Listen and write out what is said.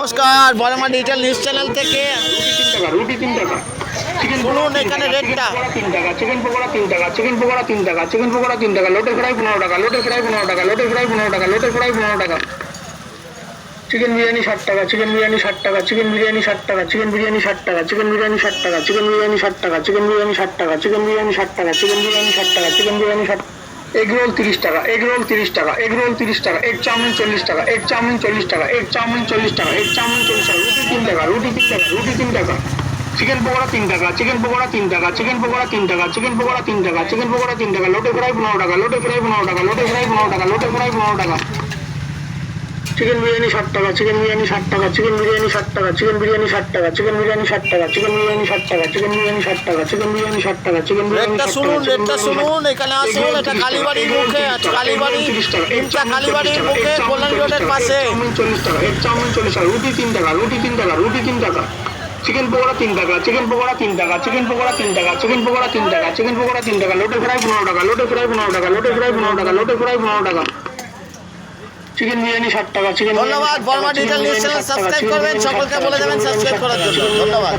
নমস্কার Varma digital news channel থেকে রুটি 3 টাকা শুনুন এখানে রেটটা 3 টাকা চিকেন পকোড়া 3 টাকা চিকেন পকোড়া 3 টাকা চিকেন পকোড়া 3 টাকা লোটে ফ্রাই 15 টাকা লোটে ফ্রাই 15 টাকা লোটে ফ্রাই 15 টাকা লোটে ফ্রাই 15 টাকা চিকেন বিরিয়ানি 60 টাকা চিকেন বিরিয়ানি 60 টাকা চিকেন বিরিয়ানি 60 টাকা চিকেন বিরিয়ানি 60 টাকা চিকেন বিরিয়ানি 60 টাকা চিকেন বিরিয়ানি 60 টাকা চিকেন বিরিয়ানি 60 টাকা চিকেন বিরিয়ানি 60 টাকা চিকেন বিরিয়ানি 60 টাকা চিকেন বিরিয়ানি 60 এগ রোল 30 টাকা এগ রোল 30 টাকা এগ রোল 30 টাকা এগ চাউমিন 40 টাকা এগ চাউমিন 40 টাকা এগ চাউমিন 40 টাকা এগ চাউমিন 40 টাকা রুটি 3 টাকা রুটি 3 টাকা রুটি 3 টাকা চিকেন পকোড়া 3 টাকা চিকেন পকোড়া 3 টাকা চিকেন পকোড়া 3 টাকা চিকেন পকোড়া 3 টাকা চিকেন পকোড়া 3 টাকা লোটে ফ্রাই 15 টাকা লোটে ফ্রাই 15 টাকা লোটে ফ্রাই 15 টাকা লোটে ফ্রাই 15 টাকা চিকেন বিরিয়ানি 60 টাকা চিকেন বিরিয়ানি 60 টাকা চিকেন বিরিয়ানি 60 টাকা চিকেন বিরিয়ানি 60 টাকা চিকেন বিরিয়ানি 60 টাকা চিকেন বিরিয়ানি 60 টাকা চিকেন বিরিয়ানি 60 টাকা চিকেন বিরিয়ানি 60 টাকা চিকেন বিরিয়ানি 60 টাকা রেটটা শুনুন এখানে আসুন এটা কালীবাড়ির মুখে কালীবাড়ি ইনটা কালীবাড়ির মুখে কল্যাণ রোডের পাশে 40 টাকা এগ চাউমিন 40 টাকা রুটি 3 টাকা রুটি 3 টাকা রুটি 3 টাকা চিকেন পকোড়া 3 টাকা চিকেন পকোড়া 3 টাকা চিকেন পকোড়া 3 টাকা চিকেন পকোড়া 3 টাকা চিকেন পকোড়া 3 টাকা লোটে ফ্রাই 15 টাকা লোটে ফ্রাই 15 টাকা লোটে ফ্রাই 15 টাকা লোটে ফ্রাই 15 টাকা চিকেন বিরিয়ানি 60 টাকা চিকেন ধন্যবাদ Barma digital news channel subscribe করবেন সকলকে বলে দেবেন সাবস্ক্রাইব করার জন্য ধন্যবাদ।